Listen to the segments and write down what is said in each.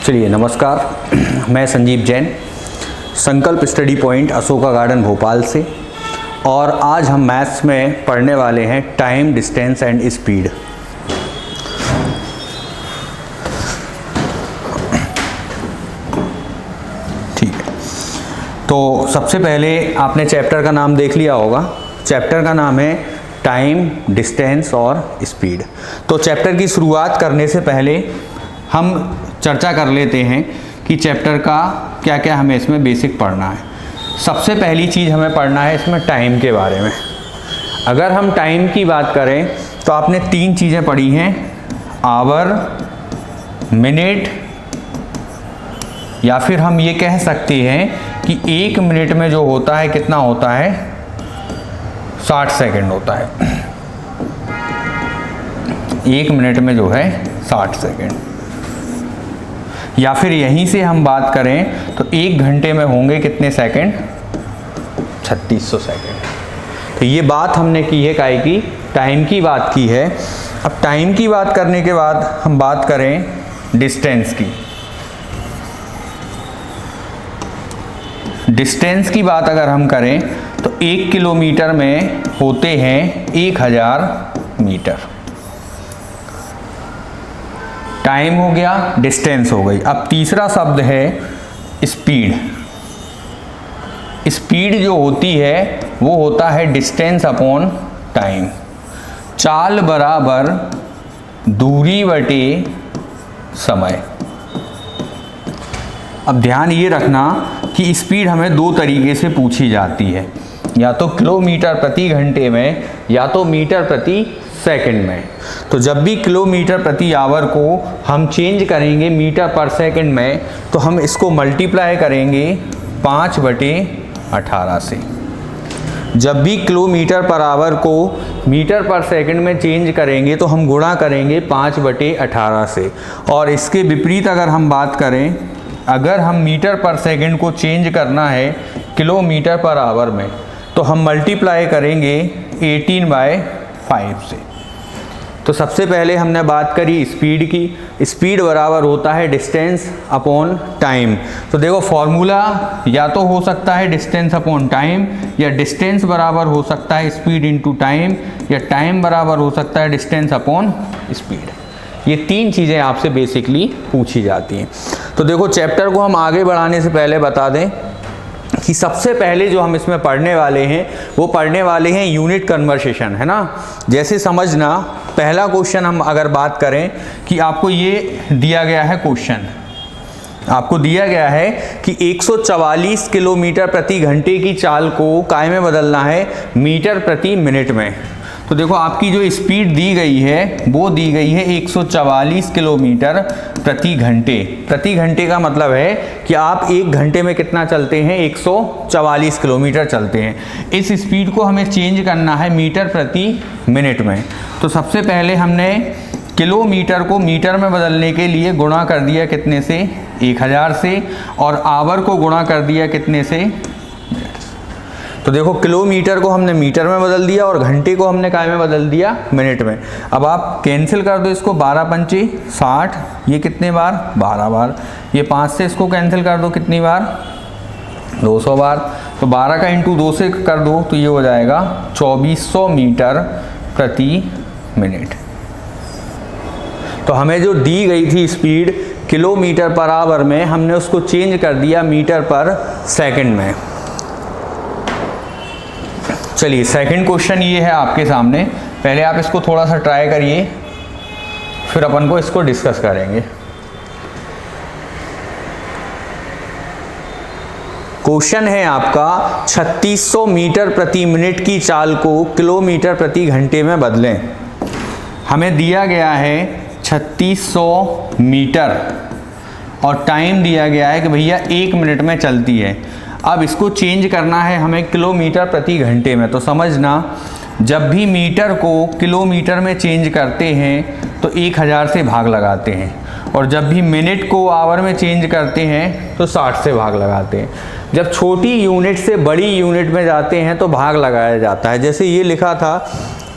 चलिए नमस्कार, मैं संजीव जैन, संकल्प study point Ashoka garden Bhopal से। और आज हम मैथ्स में पढ़ने वाले हैं टाइम, डिस्टेंस एंड स्पीड। ठीक है, तो सबसे पहले आपने चैप्टर का नाम देख लिया होगा। चैप्टर का नाम है टाइम, डिस्टेंस और स्पीड। तो चैप्टर की शुरुआत करने से पहले हम चर्चा कर लेते हैं कि चैप्टर का क्या क्या हमें इसमें बेसिक पढ़ना है। सबसे पहली चीज़ हमें पढ़ना है इसमें टाइम के बारे में। अगर हम टाइम की बात करें तो आपने तीन चीज़ें पढ़ी हैं, आवर, मिनट, या फिर हम ये कह सकते हैं कि एक मिनट में जो होता है कितना होता है, 60 सेकंड होता है। एक मिनट में जो है 60 सेकंड। या फिर यहीं से हम बात करें तो एक घंटे में होंगे कितने सेकंड, 3600 सेकंड। तो ये बात हमने की है काहे की, टाइम की बात की है। अब टाइम की बात करने के बाद हम बात करें डिस्टेंस की। डिस्टेंस की बात अगर हम करें तो 1 किलोमीटर में होते हैं 1000 मीटर। टाइम हो गया, डिस्टेंस हो गई। अब तीसरा शब्द है स्पीड। स्पीड जो होती है वो होता है डिस्टेंस अपॉन टाइम। चाल बराबर दूरी बटे समय। अब ध्यान ये रखना कि स्पीड हमें दो तरीके से पूछी जाती है, या तो किलोमीटर प्रति घंटे में या तो मीटर प्रति सेकंड में। तो जब भी किलोमीटर प्रति आवर को हम चेंज करेंगे मीटर पर सेकंड में, तो हम इसको मल्टीप्लाई करेंगे 5/18 से। जब भी किलोमीटर पर आवर को मीटर पर सेकंड में चेंज करेंगे तो हम गुणा करेंगे 5/18 से। और इसके विपरीत अगर हम बात करें, अगर हम मीटर पर सेकंड को चेंज करना है किलोमीटर पर आवर में, तो हम मल्टीप्लाई करेंगे 18/5 से। तो सबसे पहले हमने बात करी स्पीड की। स्पीड बराबर होता है डिस्टेंस अपॉन टाइम। तो देखो फॉर्मूला या तो हो सकता है डिस्टेंस अपॉन टाइम, या डिस्टेंस बराबर हो सकता है स्पीड इनटू टाइम, या टाइम बराबर हो सकता है डिस्टेंस अपॉन स्पीड। ये तीन चीज़ें आपसे बेसिकली पूछी जाती हैं। तो देखो चैप्टर को हम आगे बढ़ाने से पहले बता दें कि सबसे पहले जो हम इसमें पढ़ने वाले हैं वो पढ़ने वाले हैं यूनिट कन्वर्सेशन, है ना। जैसे समझना, पहला क्वेश्चन हम अगर बात करें कि आपको ये दिया गया है क्वेश्चन, आपको दिया गया है कि 144 किलोमीटर प्रति घंटे की चाल को काय में बदलना है, मीटर प्रति मिनट में। तो देखो आपकी जो स्पीड दी गई है वो दी गई है 144 किलोमीटर प्रति घंटे। प्रति घंटे का मतलब है कि आप एक घंटे में कितना चलते हैं, 144 किलोमीटर चलते हैं। इस स्पीड को हमें चेंज करना है मीटर प्रति मिनट में। तो सबसे पहले हमने किलोमीटर को मीटर में बदलने के लिए गुणा कर दिया कितने से, 1000 से, और आवर को गुणा कर दिया कितने से। तो देखो किलोमीटर को हमने मीटर में बदल दिया और घंटे को हमने काय में बदल दिया, मिनट में। अब आप कैंसिल कर दो इसको, 12 पंचे 60, ये कितने बार, 12 बार। ये 5 से इसको कैंसिल कर दो कितनी बार, 200 बार। तो 12 का इंटू 2 से कर दो तो ये हो जाएगा 2400 मीटर प्रति मिनट। तो हमें जो दी गई थी स्पीड किलोमीटर पर आवर में, हमने उसको चेंज कर दिया मीटर पर सेकंड में। चलिए सेकंड क्वेश्चन ये है आपके सामने। पहले आप इसको थोड़ा सा ट्राई करिए, फिर अपन को इसको डिस्कस करेंगे। क्वेश्चन है आपका 3600 मीटर प्रति मिनट की चाल को किलोमीटर प्रति घंटे में बदलें। हमें दिया गया है 3600 मीटर और टाइम दिया गया है कि भैया 1 मिनट में चलती है। अब इसको चेंज करना है हमें किलोमीटर प्रति घंटे में। तो समझना, जब भी मीटर को किलोमीटर में चेंज करते हैं तो 1000 से भाग लगाते हैं, और जब भी मिनट को आवर में चेंज करते हैं तो 60 से भाग लगाते हैं। जब छोटी यूनिट से बड़ी यूनिट में जाते हैं तो भाग लगाया जाता है। जैसे ये लिखा था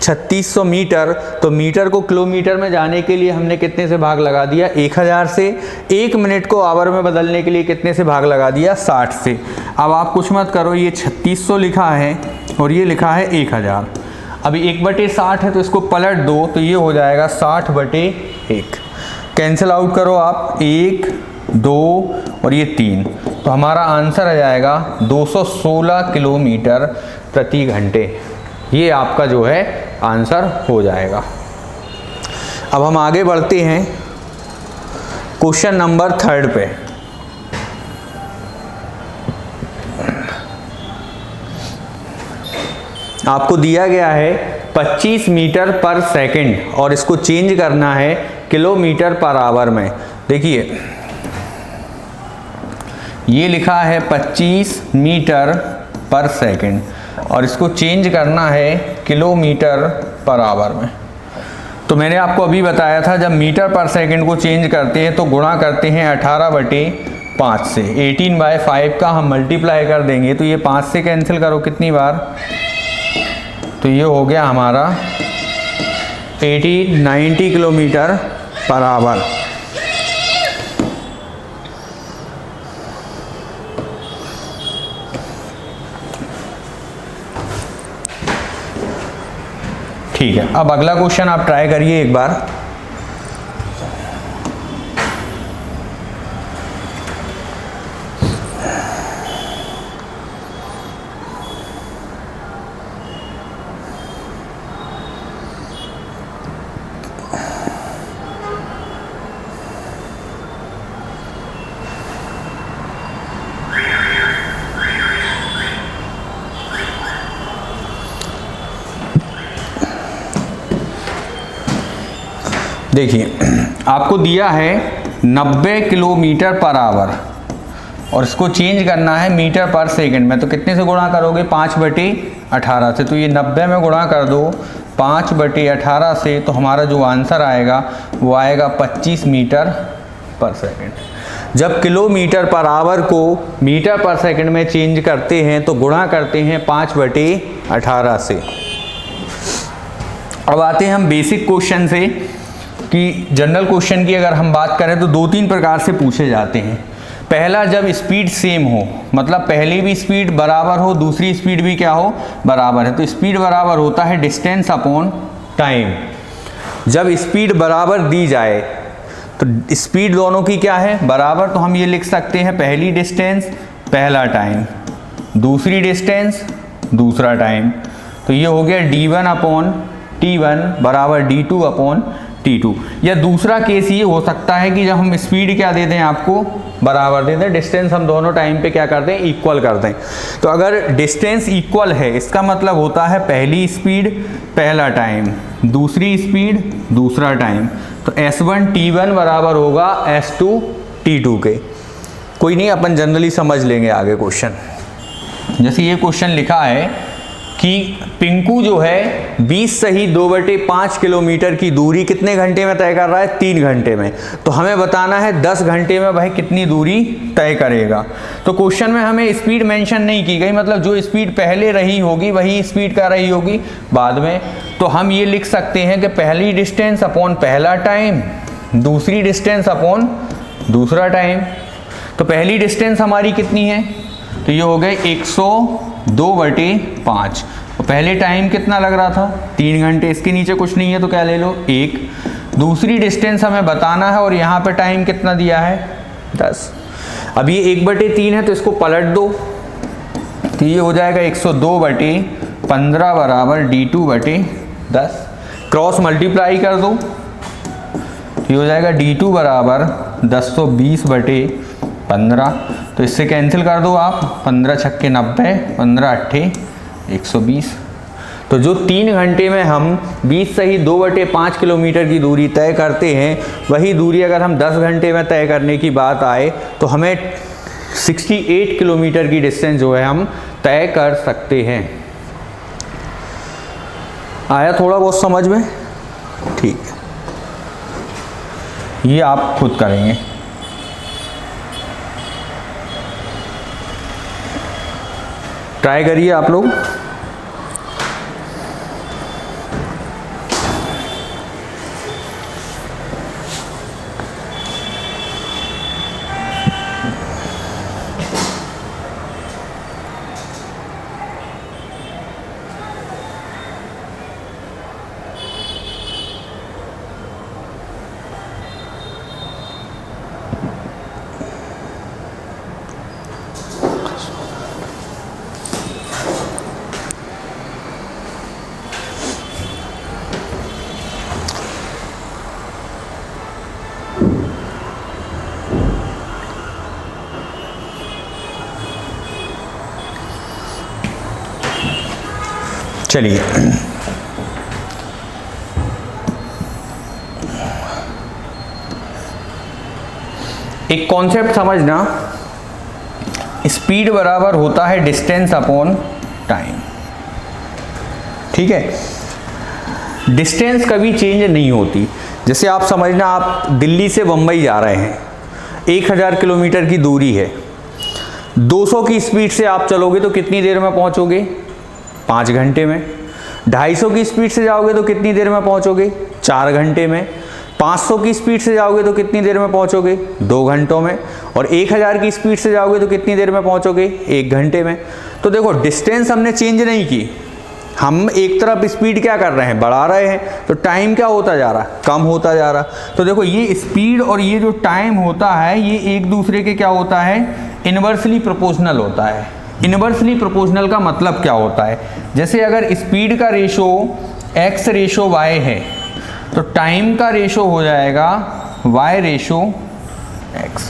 3600 मीटर, तो मीटर को किलोमीटर में जाने के लिए हमने कितने से भाग लगा दिया, 1000 से। 1 मिनट को आवर में बदलने के लिए कितने से भाग लगा दिया, 60 से। अब आप कुछ मत करो, ये 3600 लिखा है और ये लिखा है 1000। अभी 1/60 है तो इसको पलट दो, तो ये हो जाएगा 60/1। कैंसिल आउट करो आप, 1 2 और ये 3, तो हमारा आंसर आ जाएगा 216 किलोमीटर प्रति घंटे। ये आपका जो है आंसर हो जाएगा। अब हम आगे बढ़ते हैं क्वेश्चन नंबर 3 पे। आपको दिया गया है 25 मीटर पर सेकंड और इसको चेंज करना है किलोमीटर पर आवर में। देखिए ये लिखा है 25 मीटर पर सेकंड और इसको चेंज करना है किलोमीटर पर आवर में। तो मैंने आपको अभी बताया था, जब मीटर पर सेकंड को चेंज करते हैं तो गुणा करते हैं 18/5 से। 18/5 का हम मल्टीप्लाई कर देंगे तो ये 5 से कैंसिल करो कितनी बार, तो ये हो गया हमारा 90 किलोमीटर पर आवर। ठीक है, अब अगला क्वेश्चन आप ट्राई करिए एक बार। देखिए आपको दिया है 90 किलोमीटर पर आवर और इसको चेंज करना है मीटर पर सेकंड में, तो कितने से गुणा करोगे, 5/18 से। तो ये 90 में गुणा कर दो 5/18 से, तो हमारा जो आंसर आएगा वो आएगा 25 मीटर पर सेकंड। जब किलोमीटर पर आवर को मीटर पर सेकंड में चेंज करते हैं तो गुणा करते हैं 5/18 से। अब आते हैं हम बेसिक क्वेश्चन से कि जनरल क्वेश्चन की अगर हम बात करें तो 2-3 प्रकार से पूछे जाते हैं। पहला, जब स्पीड सेम हो, मतलब पहली भी स्पीड बराबर हो, दूसरी स्पीड भी क्या हो, बराबर है, तो स्पीड बराबर होता है डिस्टेंस अपॉन टाइम। जब स्पीड बराबर दी जाए तो स्पीड दोनों की क्या है, बराबर, तो हम ये लिख सकते हैं पहली डिस्टेंस पहला टाइम, दूसरी डिस्टेंस दूसरा टाइम, तो ये हो गया d1/t1 बराबर d2/t2। या दूसरा केस ये हो सकता है कि जब हम स्पीड क्या दे दें आपको, बराबर दे दें, डिस्टेंस हम दोनों टाइम पे क्या कर दें, इक्वल कर दें। तो अगर डिस्टेंस इक्वल है इसका मतलब होता है पहली स्पीड पहला टाइम, दूसरी स्पीड दूसरा टाइम, तो s1t1 बराबर होगा s2t2 के। कोई नहीं, अपन जनरली समझ लेंगे आगे क्वेश्चन। जैसे ये क्वेश्चन लिखा है कि पिंकू जो है 20 सही 2/5 किलोमीटर की दूरी कितने घंटे में तय कर रहा है, 3 घंटे में। तो हमें बताना है 10 घंटे में वह कितनी दूरी तय करेगा। तो क्वेश्चन में हमें स्पीड मेंशन नहीं की गई, मतलब जो स्पीड पहले रही होगी वही स्पीड का रही होगी बाद में। तो हम ये लिख सकते हैं कि पहली डिस्टेंस अपॉन पहला टाइम, दूसरी डिस्टेंस अपॉन दूसरा टाइम। तो पहली डिस्टेंस हमारी कितनी है, तो ये हो गए 102/5। पहले टाइम कितना लग रहा था, 3 घंटे, इसके नीचे कुछ नहीं है तो क्या ले लो 1। दूसरी डिस्टेंस हमें बताना है और यहाँ पे टाइम कितना दिया है 10। अब ये 1/3 है तो इसको पलट दो, तो ये हो जाएगा 102/15 बराबर d2/10। क्रॉस मल्टीप्लाई कर दो, तो ये हो जाएगा d2 बराबर 1020/15। तो इससे कैंसिल कर दो आप, 15 छक्के 90, 15 अट्ठे 120। तो जो 3 घंटे में हम 20 सही 2/5 किलोमीटर की दूरी तय करते हैं, वही दूरी अगर हम 10 घंटे में तय करने की बात आए तो हमें 68 किलोमीटर की डिस्टेंस जो है हम तय कर सकते हैं। आया थोड़ा बहुत समझ में, ठीक है, ये आप खुद करेंगे। ट्राई करिए आप लोग। चलिए एक कॉन्सेप्ट समझना, स्पीड बराबर होता है डिस्टेंस अपॉन टाइम। ठीक है, डिस्टेंस कभी चेंज नहीं होती। जैसे आप समझना, आप दिल्ली से बम्बई जा रहे हैं, 1000 किलोमीटर की दूरी है, 200 की स्पीड से आप चलोगे तो कितनी देर में पहुंचोगे? 5 घंटे में। 250 की स्पीड से जाओगे तो कितनी देर में पहुंचोगे? 4 घंटे में। 500 की स्पीड से जाओगे तो कितनी देर में पहुंचोगे? 2 घंटों में। और 1000 की स्पीड से जाओगे तो कितनी देर में पहुंचोगे? 1 घंटे में। तो देखो, डिस्टेंस हमने चेंज नहीं की, हम एक तरफ स्पीड क्या कर रहे हैं? बढ़ा रहे हैं, तो टाइम क्या होता जा रहा है? कम होता जा रहा। तो देखो, ये स्पीड और ये जो टाइम होता है, ये एक दूसरे के क्या होता है? इन्वर्सली प्रोपोर्शनल होता है। इन्वर्सली प्रोपोर्शनल का मतलब क्या होता है? जैसे अगर स्पीड का रेशो x रेशो y है, तो टाइम का रेशो हो जाएगा y रेशो x।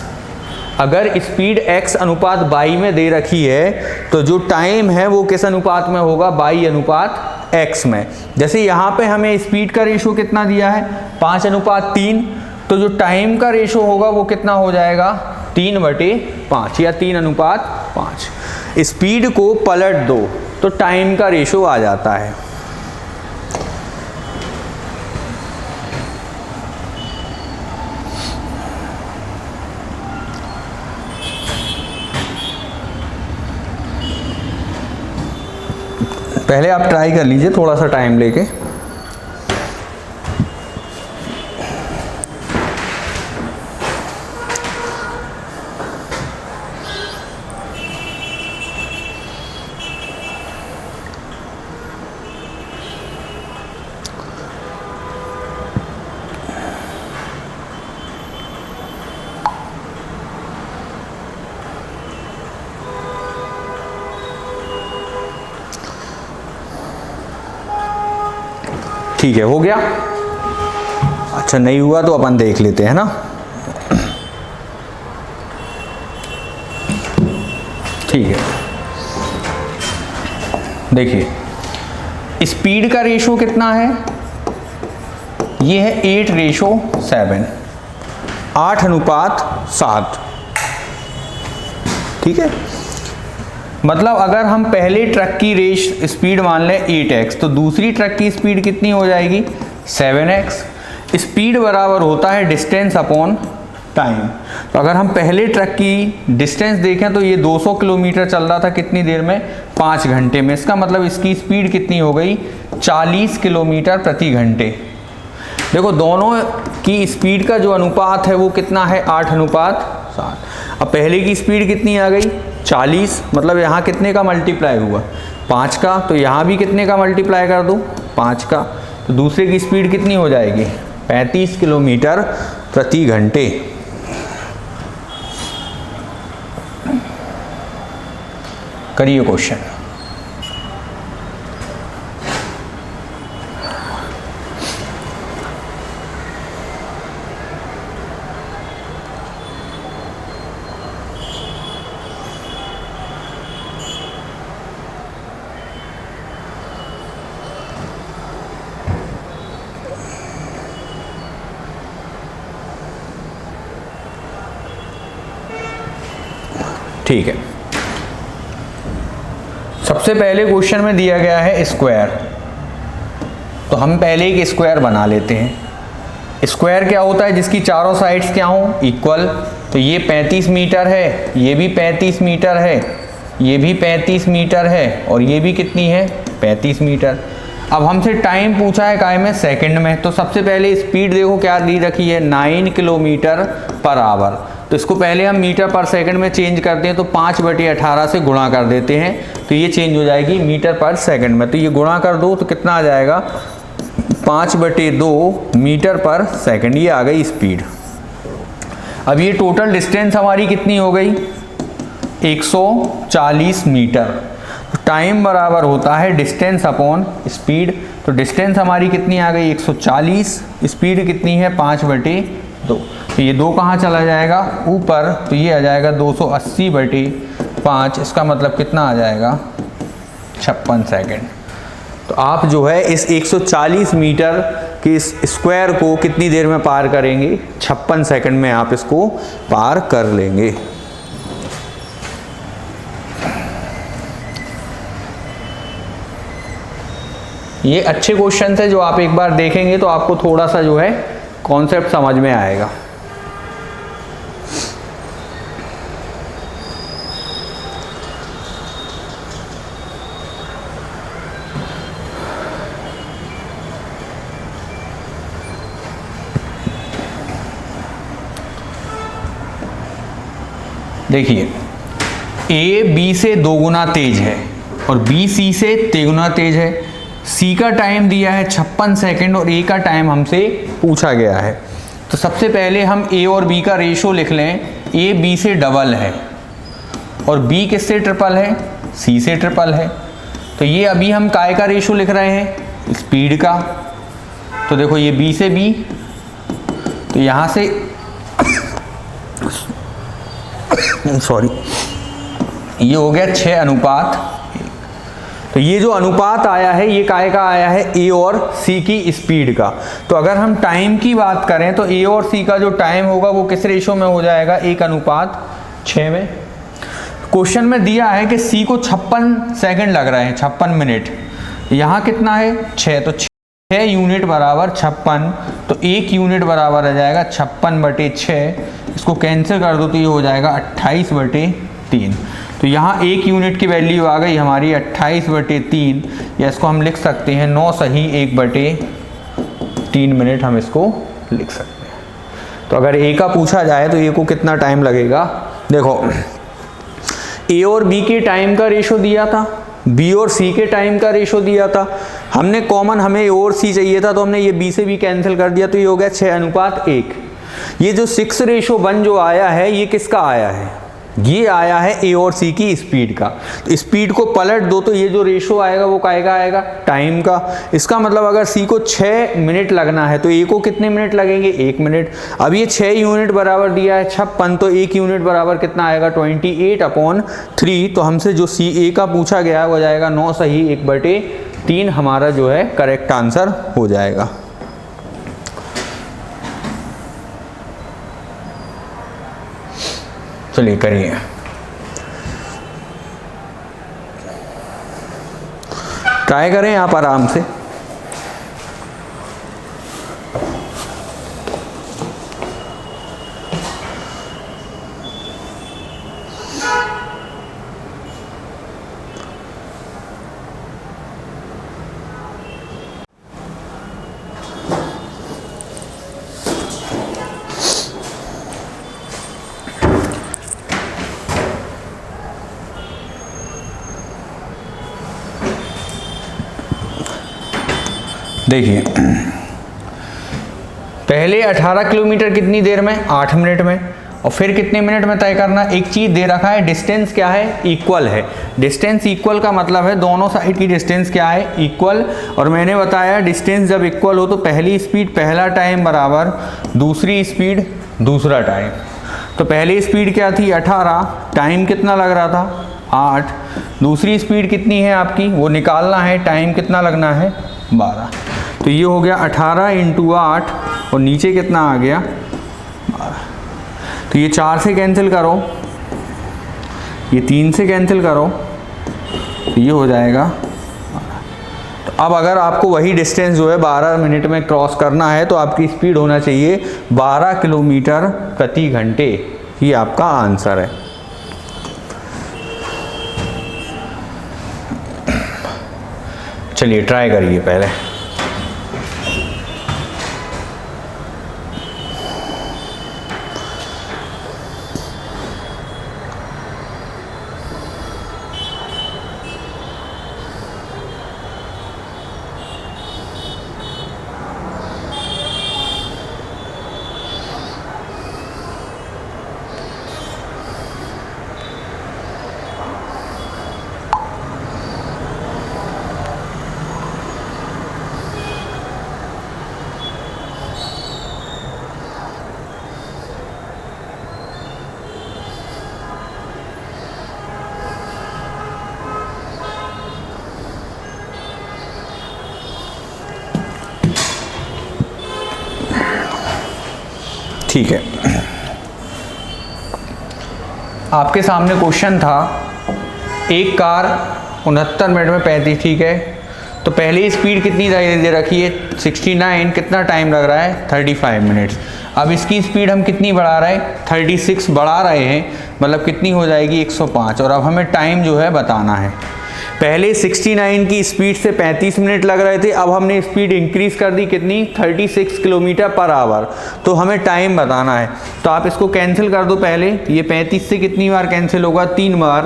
अगर स्पीड x अनुपात y में दे रखी है, तो जो टाइम है वो किस अनुपात में होगा? y अनुपात x में। जैसे यहाँ पे हमें स्पीड का रेशो कितना दिया है? 5:3, तो जो टाइम का रेशो होगा वो कितना हो जाएगा? 3/5 या 3:5। स्पीड को पलट दो तो टाइम का रेशो आ जाता है। पहले आप ट्राई कर लीजिए थोड़ा सा टाइम लेके। ठीक है, हो गया? अच्छा, नहीं हुआ तो अपन देख लेते हैं ना। ठीक है, देखिए स्पीड का रेशो कितना है? ये है 8:7, 8:7। ठीक है, मतलब अगर हम पहले ट्रक की स्पीड मान लें 8x, तो दूसरी ट्रक की स्पीड कितनी हो जाएगी? 7x। स्पीड बराबर होता है डिस्टेंस अपॉन टाइम। तो अगर हम पहले ट्रक की डिस्टेंस देखें तो ये 200 किलोमीटर चल रहा था कितनी देर में? 5 घंटे में। इसका मतलब इसकी स्पीड कितनी हो गई? 40 किलोमीटर प्रति घंटे। देखो, दोनों की स्पीड का जो अनुपात है वो कितना है? 8:7। अब पहले की स्पीड कितनी आ गई? 40। मतलब यहाँ कितने का मल्टीप्लाई हुआ? 5 का। तो यहाँ भी कितने का मल्टीप्लाई कर दो? 5 का। तो दूसरे की स्पीड कितनी हो जाएगी? 35 किलोमीटर प्रति घंटे। करिए क्वेश्चन। ठीक है, सबसे पहले क्वेश्चन में दिया गया है स्क्वायर, तो हम पहले एक स्क्वायर बना लेते हैं। स्क्वायर क्या होता है? जिसकी चारों साइड्स क्या हों? इक्वल। तो ये 35 मीटर है, ये भी 35 मीटर है, ये भी 35 मीटर है, और ये भी कितनी है? 35 मीटर। अब हमसे टाइम पूछा है काय में? सेकंड में। तो सबसे पहले स्पीड देखो क्या दी रखी है? 9 किलोमीटर पर आवर। तो इसको पहले हम मीटर पर सेकंड में चेंज करते हैं, तो 5/18 से गुणा कर देते हैं, तो ये चेंज हो जाएगी मीटर पर सेकंड में। तो ये गुणा कर दो तो कितना आ जाएगा? 5/2 मीटर पर सेकंड। ये आ गई स्पीड। अब ये टोटल डिस्टेंस हमारी कितनी हो गई? 140 मीटर। तो टाइम बराबर होता है डिस्टेंस अपॉन स्पीड। तो डिस्टेंस हमारी कितनी आ गई? 140। स्पीड कितनी है? 5/2। तो ये 2 कहाँ चला जाएगा? ऊपर। तो ये आ जाएगा 280/5। इसका मतलब कितना आ जाएगा? 56 सेकंड। तो आप जो है इस 140 मीटर के इस स्क्वायर को कितनी देर में पार करेंगे? 56 सेकंड में आप इसको पार कर लेंगे। ये अच्छे क्वेश्चन है जो आप एक बार देखेंगे तो आपको थोड़ा सा जो है कॉन्सेप्ट समझ में आएगा। देखिए ए बी से 2 गुना तेज है और बी सी से 3 गुना तेज है। सी का टाइम दिया है 56 सेकंड और ए का टाइम हमसे पूछा गया है। तो सबसे पहले हम ए और बी का रेशो लिख लें। ए बी से डबल है और बी किससे ट्रिपल है? सी से ट्रिपल है। तो ये अभी हम काय का रेशो लिख रहे हैं? स्पीड का। तो देखो ये बी से बी, तो यहाँ से सॉरी ये हो गया 6:1। तो ये जो अनुपात आया है ये काय का आया है? ए और सी की स्पीड का। तो अगर हम टाइम की बात करें तो ए और सी का जो टाइम होगा वो किस रेशो में हो जाएगा? 1:6 में। क्वेश्चन में दिया है कि सी को 56 सेकंड लग रहे हैं, 56 मिनट। यहाँ कितना है? 6। तो 6 यूनिट बराबर 56, तो 1 यूनिट बराबर आ जाएगा 56/6। इसको कैंसिल कर दो तो ये हो जाएगा 28/3। तो यहाँ 1 यूनिट की वैल्यू आ गई हमारी 28/3, या इसको हम लिख सकते हैं 9 सही 1/3 मिनट हम इसको लिख सकते हैं। तो अगर ए का पूछा जाए तो ए को कितना टाइम लगेगा? देखो ए और बी के टाइम का रेशो दिया था, बी और सी के टाइम का रेशो दिया था। हमने कॉमन हमें ए और सी चाहिए था तो हमने ये बी से भी कैंसिल कर दिया, तो ये हो गया 6:1। ये जो 6:1 जो आया है ये किसका आया है? ये आया है ए और सी की स्पीड का। तो स्पीड को पलट दो तो ये जो रेशो आएगा वो कायगा आएगा? टाइम का। इसका मतलब अगर सी को 6 मिनट लगना है तो ए को कितने मिनट लगेंगे? 1 मिनट। अब ये 6 यूनिट बराबर दिया है 56, तो 1 यूनिट बराबर कितना आएगा? 28/3। तो हमसे जो सी ए का पूछा गया है वो जाएगा 9 सही 1/3 हमारा जो है करेक्ट आंसर हो जाएगा। चलिए करिए। ट्राई करें आप आराम से। देखिए पहले 18 किलोमीटर कितनी देर में? 8 मिनट में। और फिर कितने मिनट में तय करना? एक चीज़ दे रखा है, डिस्टेंस क्या है? इक्वल है। डिस्टेंस इक्वल का मतलब है दोनों साइड की डिस्टेंस क्या है? इक्वल। और मैंने बताया डिस्टेंस जब इक्वल हो तो पहली स्पीड पहला टाइम बराबर दूसरी स्पीड दूसरा टाइम। तो पहली स्पीड क्या थी? 18, टाइम कितना लग रहा था? 8। दूसरी स्पीड कितनी है आपकी? वो निकालना है, टाइम कितना लगना है? 12। तो ये हो गया 18 × 8 और नीचे कितना आ गया? 12। तो ये 4 से कैंसिल करो, ये 3 से कैंसिल करो, तो ये हो जाएगा 12। तो अब अगर आपको वही डिस्टेंस जो है 12 मिनट में क्रॉस करना है तो आपकी स्पीड होना चाहिए 12 किलोमीटर प्रति घंटे। ये आपका आंसर है। चलिए ट्राई करिए पहले। ठीक है, आपके सामने क्वेश्चन था, एक कार 69 मिनट में 35, ठीक है, तो पहले स्पीड कितनी दे रखी है 69, कितना टाइम लग रहा है 35 मिनट्स। अब इसकी स्पीड हम कितनी बढ़ा रहे हैं 36 बढ़ा रहे हैं, मतलब कितनी हो जाएगी 105, और अब हमें टाइम जो है बताना है। पहले 69 की स्पीड से 35 मिनट लग रहे थे, अब हमने स्पीड इंक्रीज कर दी कितनी 36 किलोमीटर पर आवर, तो हमें टाइम बताना है। तो आप इसको कैंसिल कर दो, पहले ये 35 से कितनी बार कैंसिल होगा 3 बार,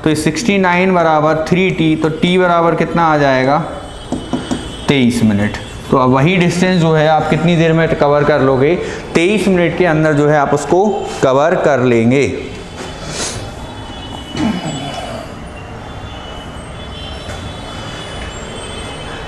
तो ये 69 बराबर 3t, तो t बराबर कितना आ जाएगा 23 मिनट। तो अब वही डिस्टेंस जो है आप कितनी देर में कवर कर लोगे 23 मिनट के अंदर जो है आप उसको कवर कर लेंगे।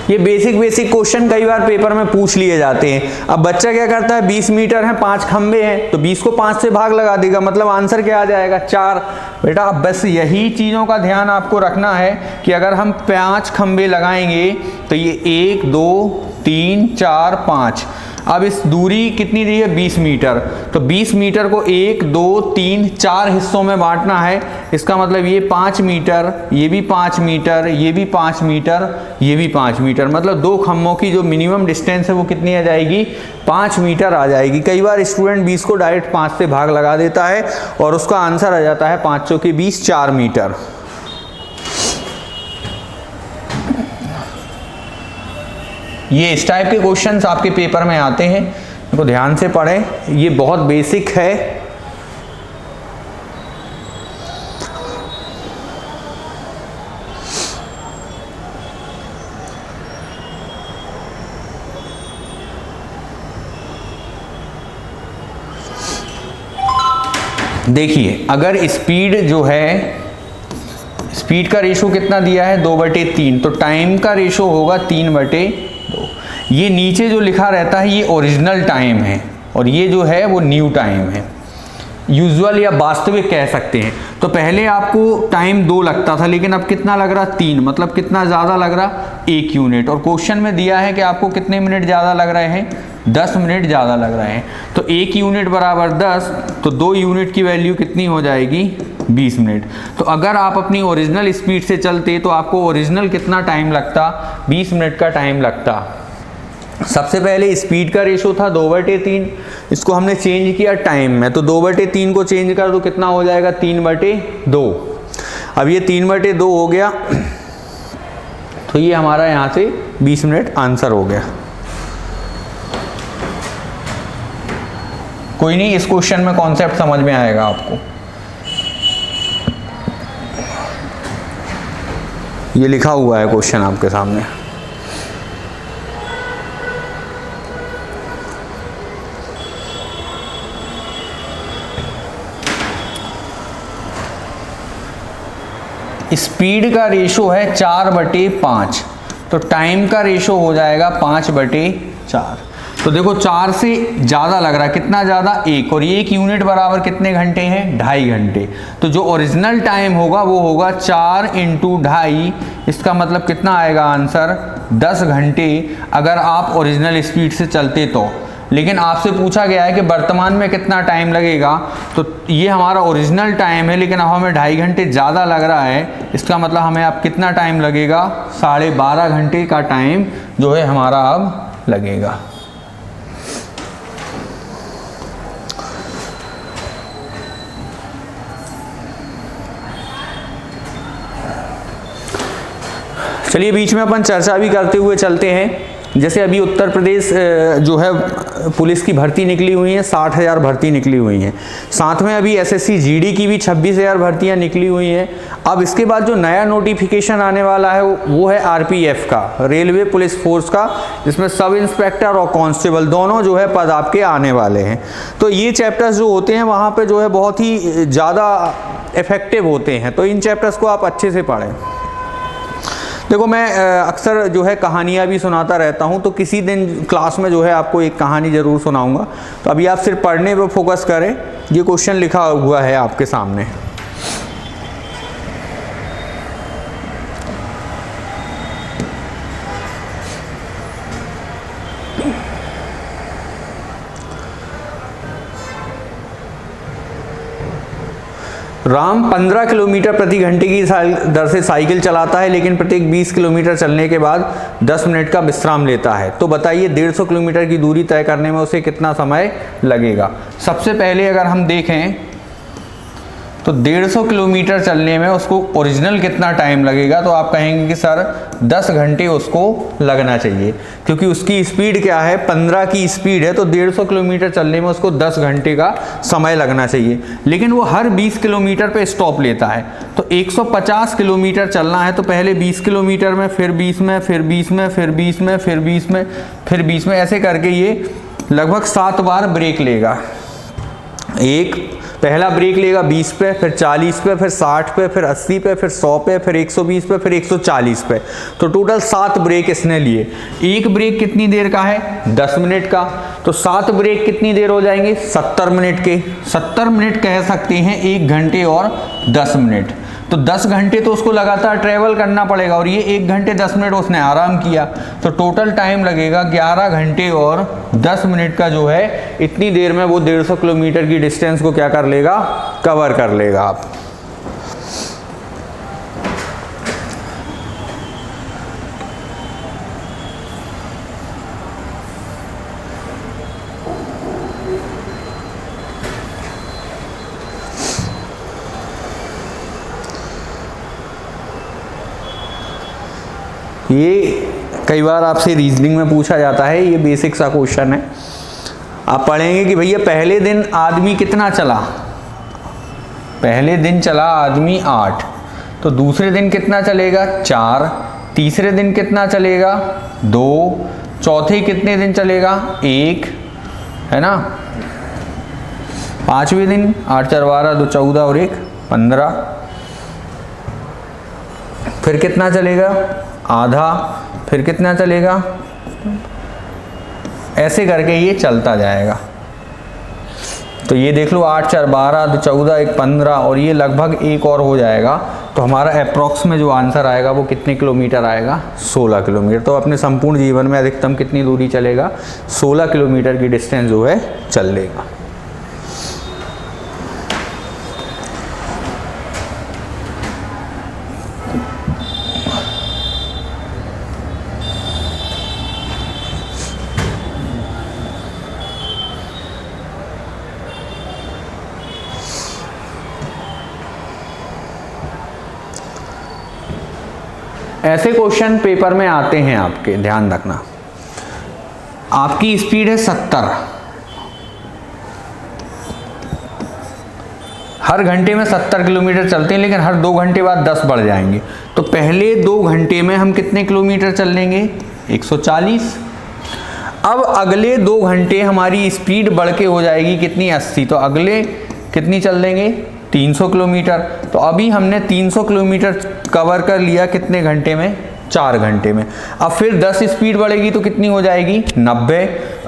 ये बेसिक क्वेश्चन कई बार पेपर में पूछ लिए जाते हैं। अब बच्चा क्या करता है 20 मीटर है 5 खंबे हैं, तो 20 को 5 से भाग लगा देगा, मतलब आंसर क्या आ जाएगा 4। बेटा अब बस यही चीज़ों का ध्यान आपको रखना है कि अगर हम 5 खंबे लगाएंगे तो ये 1 2 3 4 5, अब इस दूरी कितनी दी है 20 मीटर, तो 20 मीटर को 1 2 3 4 हिस्सों में बांटना है। इसका मतलब ये 5 मीटर, ये भी 5 मीटर, ये भी 5 मीटर, ये भी 5 मीटर, मतलब 2 खम्भों की जो मिनिमम डिस्टेंस है वो कितनी आ जाएगी 5 मीटर आ जाएगी। कई बार स्टूडेंट 20 को डायरेक्ट 5 से भाग लगा देता है और उसका आंसर आ जाता है 5 चौके 20 4 मीटर। ये इस टाइप के क्वेश्चंस आपके पेपर में आते हैं, इनको ध्यान से पढ़ें, ये बहुत बेसिक है। देखिए अगर स्पीड जो है, स्पीड का रेशो कितना दिया है 2/3, तो टाइम का रेशो होगा 3/2। ये नीचे जो लिखा रहता है ये ओरिजिनल टाइम है और ये जो है वो न्यू टाइम है, यूजुअल या वास्तविक कह सकते हैं। तो पहले आपको टाइम 2 लगता था, लेकिन अब कितना लग रहा 3, मतलब कितना ज़्यादा लग रहा 1 यूनिट, और क्वेश्चन में दिया है कि आपको कितने मिनट ज़्यादा लग रहे हैं 10 मिनट ज़्यादा लग रहे हैं। तो 1 यूनिट बराबर 10, तो 2 यूनिट की वैल्यू कितनी हो जाएगी 20 मिनट। तो अगर आप अपनी ओरिजिनल स्पीड से चलते तो आपको ओरिजिनल कितना टाइम लगता 20 मिनट का टाइम लगता। सबसे पहले स्पीड का रेशो था 2/3, इसको हमने चेंज किया टाइम में, तो 2/3 को चेंज कर दो कितना हो जाएगा 3/2। अब ये 3/2 हो गया, तो ये हमारा यहाँ से 20 मिनट आंसर हो गया। कोई नहीं, इस क्वेश्चन में कॉन्सेप्ट समझ में आएगा आपको। ये लिखा हुआ है क्वेश्चन आपके सामने। स्पीड का रेशो है 4/5, तो टाइम का रेशो हो जाएगा 5/4। तो देखो 4 से ज़्यादा लग रहा है, कितना ज़्यादा 1, और 1 यूनिट बराबर कितने घंटे हैं 2.5 घंटे। तो जो ओरिजिनल टाइम होगा वो होगा 4 × 2.5, इसका मतलब कितना आएगा आंसर 10 घंटे अगर आप ओरिजिनल स्पीड से चलते तो। लेकिन आपसे पूछा गया है कि वर्तमान में कितना टाइम लगेगा, तो ये हमारा ओरिजिनल टाइम है, लेकिन अब हमें 2.5 घंटे ज़्यादा लग रहा है, इसका मतलब हमें अब कितना टाइम लगेगा 12.5 घंटे का टाइम जो है हमारा अब लगेगा। चलिए बीच में अपन चर्चा भी करते हुए चलते हैं। जैसे अभी उत्तर प्रदेश जो है पुलिस की भर्ती निकली हुई है, 60,000 भर्ती निकली हुई हैं। साथ में अभी एसएससी जीडी की भी 26,000 भर्तियां निकली हुई हैं। अब इसके बाद जो नया नोटिफिकेशन आने वाला है वो है आरपीएफ का, रेलवे पुलिस फोर्स का, जिसमें सब इंस्पेक्टर और कांस्टेबल दोनों जो है पद आपके आने वाले हैं। तो ये चैप्टर्स जो होते हैं वहाँ पर जो है बहुत ही ज़्यादा इफेक्टिव होते हैं, तो इन चैप्टर्स को आप अच्छे से पढ़ें। देखो मैं अक्सर जो है कहानियाँ भी सुनाता रहता हूँ, तो किसी दिन क्लास में जो है आपको एक कहानी ज़रूर सुनाऊंगा। तो अभी आप सिर्फ पढ़ने पे फोकस करें। ये क्वेश्चन लिखा हुआ है आपके सामने। राम 15 किलोमीटर प्रति घंटे की दर से साइकिल चलाता है, लेकिन प्रत्येक 20 किलोमीटर चलने के बाद 10 मिनट का विश्राम लेता है। तो बताइए 150 किलोमीटर की दूरी तय करने में उसे कितना समय लगेगा। सबसे पहले अगर हम देखें तो 150 किलोमीटर चलने में उसको ओरिजिनल कितना टाइम लगेगा, तो आप कहेंगे कि सर 10 घंटे उसको लगना चाहिए, क्योंकि उसकी स्पीड क्या है, 15 की स्पीड है, तो 150 किलोमीटर चलने में उसको 10 घंटे का समय लगना चाहिए। लेकिन वो हर 20 किलोमीटर पे स्टॉप लेता है, तो 150 किलोमीटर चलना है तो पहले 20 किलोमीटर में, फिर 20 में, फिर 20 में, फिर 20 में, फिर 20 में, फिर 20 में, ऐसे करके ये लगभग 7 बार ब्रेक लेगा। पहला ब्रेक लेगा 20 पे, फिर 40 पे, फिर 60 पे, फिर 80 पे, फिर 100 पे, फिर 120 पे, फिर 140 पे। तो टोटल 7 ब्रेक इसने लिए। एक ब्रेक कितनी देर का है, 10 मिनट का, तो 7 ब्रेक कितनी देर हो जाएंगे, 70 मिनट के। 70 मिनट कह सकते हैं 1 घंटे और 10 मिनट। तो 10 घंटे तो उसको लगातार ट्रेवल करना पड़ेगा, और ये 1 घंटे 10 मिनट उसने आराम किया, तो टोटल टाइम लगेगा 11 घंटे और 10 मिनट का जो है। इतनी देर में वो 150 किलोमीटर की डिस्टेंस को क्या कर लेगा, कवर कर लेगा। आप ये कई बार आपसे रीजनिंग में पूछा जाता है, ये बेसिक सा क्वेश्चन है। आप पढ़ेंगे कि भैया पहले दिन आदमी कितना चला, पहले दिन चला आदमी 8, तो दूसरे दिन कितना चलेगा, 4, तीसरे दिन कितना चलेगा, 2, चौथे कितने दिन चलेगा, 1, है ना, 5वें दिन 8 4 12, 2 14 और 1 15, फिर कितना चलेगा, आधा, फिर कितना चलेगा, ऐसे करके ये चलता जाएगा। तो ये देख लो 8 4 12, 2 14, 1 15, और ये लगभग 1 और हो जाएगा। तो हमारा अप्रॉक्स में जो आंसर आएगा वो कितने किलोमीटर आएगा, 16 किलोमीटर। तो अपने संपूर्ण जीवन में अधिकतम कितनी दूरी चलेगा, 16 किलोमीटर की डिस्टेंस जो है चल लेगा। ऐसे क्वेश्चन पेपर में आते हैं आपके, ध्यान रखना। आपकी स्पीड है 70, हर घंटे में 70 किलोमीटर चलते हैं, लेकिन हर 2 घंटे बाद 10 बढ़ जाएंगे। तो पहले 2 घंटे में हम कितने किलोमीटर चल लेंगे, 140। अब अगले 2 घंटे हमारी स्पीड बढ़ के हो जाएगी कितनी, 80। तो अगले कितनी चल देंगे, 300 किलोमीटर। तो अभी हमने 300 किलोमीटर कवर कर लिया कितने घंटे में, 4 घंटे में। अब फिर 10 स्पीड बढ़ेगी तो कितनी हो जाएगी, 90।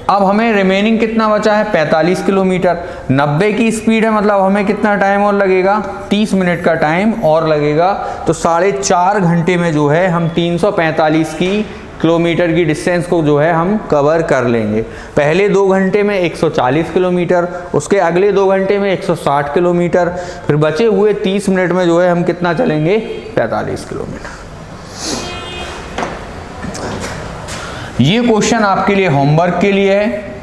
अब हमें रिमेनिंग कितना बचा है, 45 किलोमीटर। 90 की स्पीड है, मतलब हमें कितना टाइम और लगेगा, 30 मिनट का टाइम और लगेगा। तो 4.5 घंटे में जो है हम 345 किलोमीटर की डिस्टेंस को जो है हम कवर कर लेंगे। पहले 2 घंटे में 140 किलोमीटर, उसके अगले 2 घंटे में 160 किलोमीटर, फिर बचे हुए 30 मिनट में जो है हम कितना चलेंगे, 45 किलोमीटर। ये क्वेश्चन आपके लिए होमवर्क के लिए है।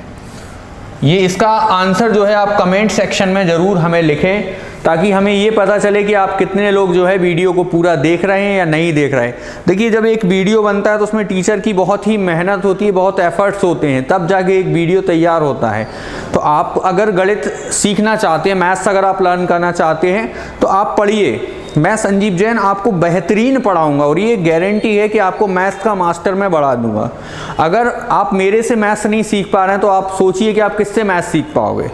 ये इसका आंसर जो है आप कमेंट सेक्शन में ज़रूर हमें लिखें, ताकि हमें ये पता चले कि आप कितने लोग जो है वीडियो को पूरा देख रहे हैं या नहीं देख रहे हैं। देखिए, जब एक वीडियो बनता है तो उसमें टीचर की बहुत ही मेहनत होती है, बहुत एफर्ट्स होते हैं, तब जाके एक वीडियो तैयार होता है। तो आप अगर गणित सीखना चाहते हैं, मैथ्स अगर आप लर्न करना चाहते हैं, तो आप पढ़िए। मैं संजीव जैन आपको बेहतरीन पढ़ाऊंगा, और ये गारंटी है कि आपको मैथ्स का मास्टर मैं बढ़ा दूंगा। अगर आप मेरे से मैथ्स नहीं सीख पा रहे हैं तो आप सोचिए कि आप किससे मैथ्स सीख पाओगे।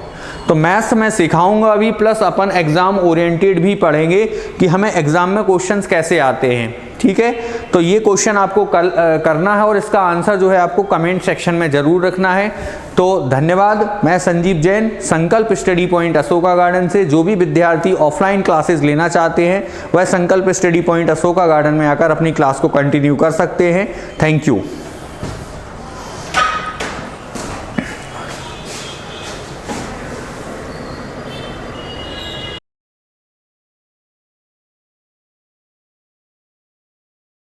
तो मैथ्स मैं सिखाऊंगा अभी, प्लस अपन एग्जाम ओरिएंटेड भी पढ़ेंगे कि हमें एग्जाम में क्वेश्चंस कैसे आते हैं। ठीक है, तो ये क्वेश्चन आपको करना है, और इसका आंसर जो है आपको कमेंट सेक्शन में ज़रूर रखना है। तो धन्यवाद। मैं संजीव जैन, संकल्प स्टडी पॉइंट अशोका गार्डन से। जो भी विद्यार्थी ऑफलाइन क्लासेस लेना चाहते हैं वह संकल्प स्टडी पॉइंट अशोका गार्डन में आकर अपनी क्लास को कंटिन्यू कर सकते हैं। Thank you.